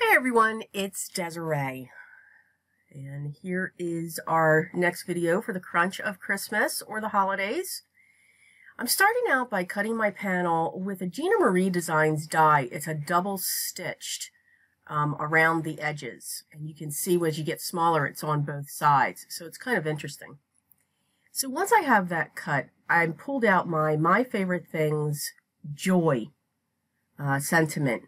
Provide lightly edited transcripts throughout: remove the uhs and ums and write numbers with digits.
Hey everyone, it's Desiree, and here is our next video for the crunch of Christmas or the holidays. I'm starting out by cutting my panel with a Gina Marie Designs die. It's a double stitched around the edges, and you can see as you get smaller it's on both sides, so it's kind of interesting. So once I have that cut, I pulled out my Favorite Things Joy sentiment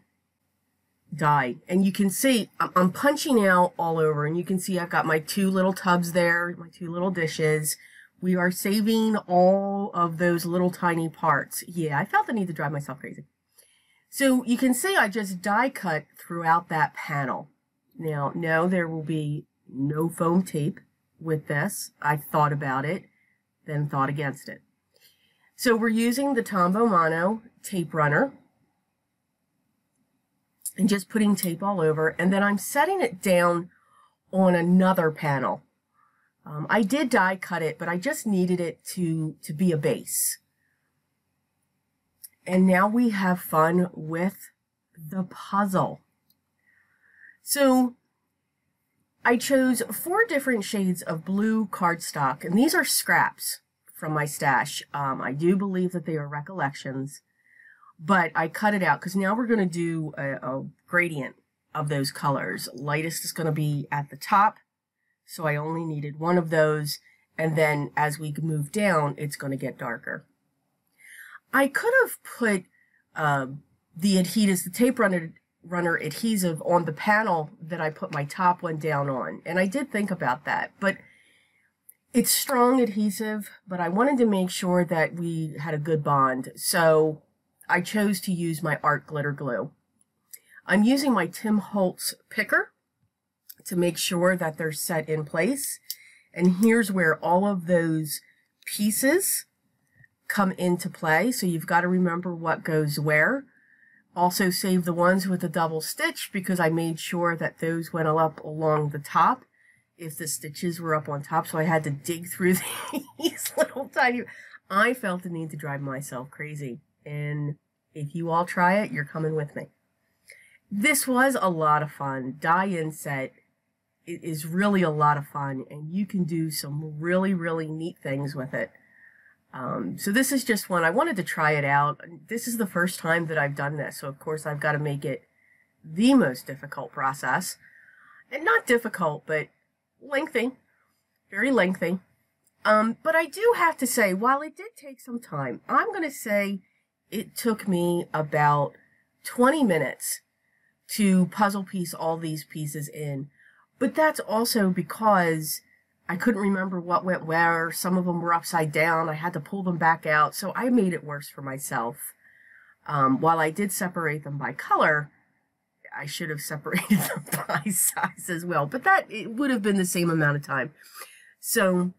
die, and you can see I'm punching out all over, and you can see I've got my two little tubs there, my two little dishes. We are saving all of those little tiny parts. Yeah, I felt the need to drive myself crazy. So you can see I just die cut throughout that panel. Now, no, there will be no foam tape with this. I thought about it, then thought against it. So we're using the Tombow Mono tape runner and just putting tape all over, and then I'm setting it down on another panel. I did die cut it, but I just needed it to be a base. And now we have fun with the puzzle. So I chose 4 different shades of blue cardstock, and these are scraps from my stash. I do believe that they are Recollections, but I cut it out because now we're going to do a gradient of those colors. Lightest is going to be at the top, so I only needed one of those, and then as we move down, it's going to get darker. I could have put the adhesives, the tape runner adhesive on the panel that I put my top one down on, and I did think about that, but it's strong adhesive, but I wanted to make sure that we had a good bond, so I chose to use my art glitter glue. I'm using my Tim Holtz picker to make sure that they're set in place. And here's where all of those pieces come into play. So you've got to remember what goes where. Also save the ones with the double stitch because I made sure that those went up along the top if the stitches were up on top. So I had to dig through these little tiny... I felt the need to drive myself crazy. And if you all try it, you're coming with me. This was a lot of fun. Die Inset is really a lot of fun, and you can do some really, really neat things with it. So this is just one. I wanted to try it out. This is the first time that I've done this, so of course I've got to make it the most difficult process. And not difficult, but lengthy. Very lengthy. But I do have to say, while it did take some time, I'm going to say it took me about 20 minutes to puzzle piece all these pieces in. But that's also because I couldn't remember what went where. Some of them were upside down. I had to pull them back out. So I made it worse for myself. While I did separate them by color, I should have separated them by size as well. But it would have been the same amount of time. So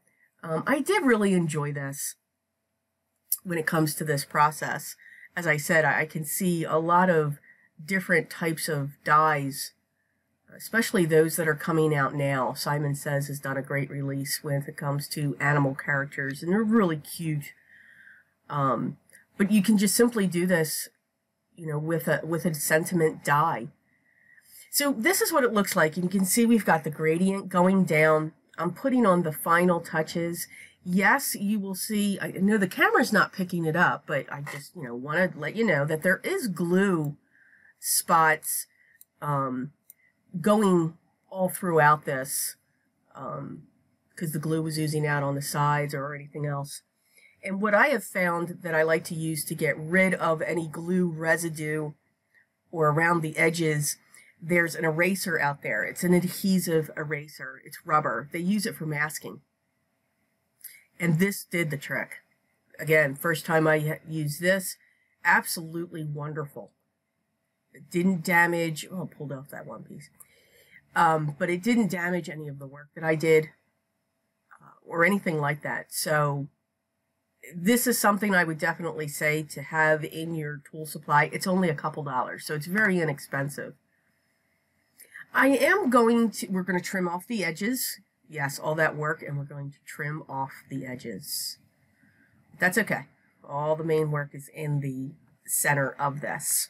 I did really enjoy this when it comes to this process. As I said, I can see a lot of different types of dies, especially those that are coming out now. Simon Says has done a great release when it comes to animal characters, and they're really cute. But you can just simply do this, you know, with a sentiment die. So this is what it looks like. You can see we've got the gradient going down. I'm putting on the final touches. Yes, you will see, I know the camera's not picking it up, but I just, you know, want to let you know that there is glue spots going all throughout this because the glue was oozing out on the sides or anything else. And what I have found that I like to use to get rid of any glue residue or around the edges, there's an eraser out there. It's an adhesive eraser. It's rubber. They use it for masking. And this did the trick. Again, first time I used this, absolutely wonderful. It didn't damage, oh, I pulled off that one piece. But it didn't damage any of the work that I did or anything like that. So this is something I would definitely say to have in your tool supply. It's only a couple dollars, so it's very inexpensive. we're going to trim off the edges. Yes, all that work, and we're going to trim off the edges. That's okay. All the main work is in the center of this.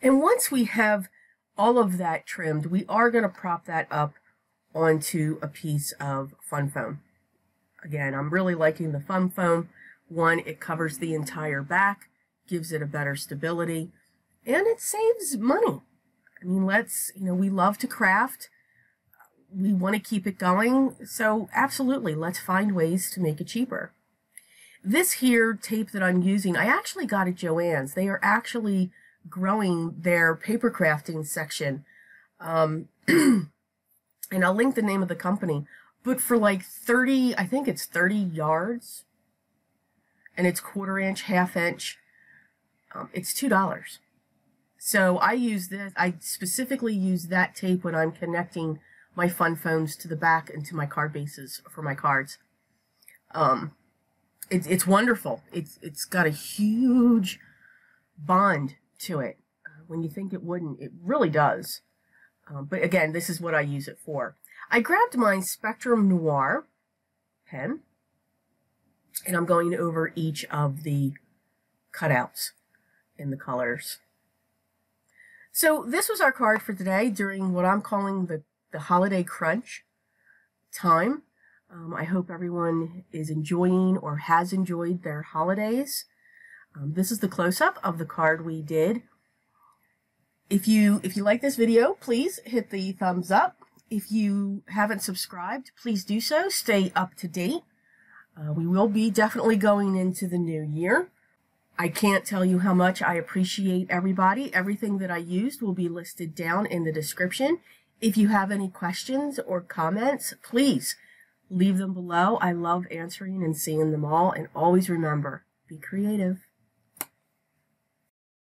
And once we have all of that trimmed, we are going to prop that up onto a piece of fun foam. Again, I'm really liking the fun foam. One, it covers the entire back, gives it a better stability, and it saves money. I mean, we love to craft. We want to keep it going. So absolutely, let's find ways to make it cheaper. This here tape that I'm using, I actually got at Joann's. They are actually growing their paper crafting section. And I'll link the name of the company. But for like 30, I think it's 30 yards, and it's 1/4 inch, 1/2 inch, it's $2. So I use this, I specifically use that tape when I'm connecting my fun foams to the back and to my card bases for my cards. It's wonderful. It's got a huge bond to it. When you think it wouldn't, it really does. But again, this is what I use it for. I grabbed my Spectrum Noir pen, and I'm going over each of the cutouts in the colors. So this was our card for today during what I'm calling the holiday crunch time. I hope everyone is enjoying or has enjoyed their holidays. This is the close-up of the card we did. If you like this video, please hit the thumbs up. If you haven't subscribed, please do so. Stay up to date. We will be definitely going into the new year. I can't tell you how much I appreciate everybody. Everything that I used will be listed down in the description. If you have any questions or comments, please leave them below. I love answering and seeing them all. And always remember, be creative.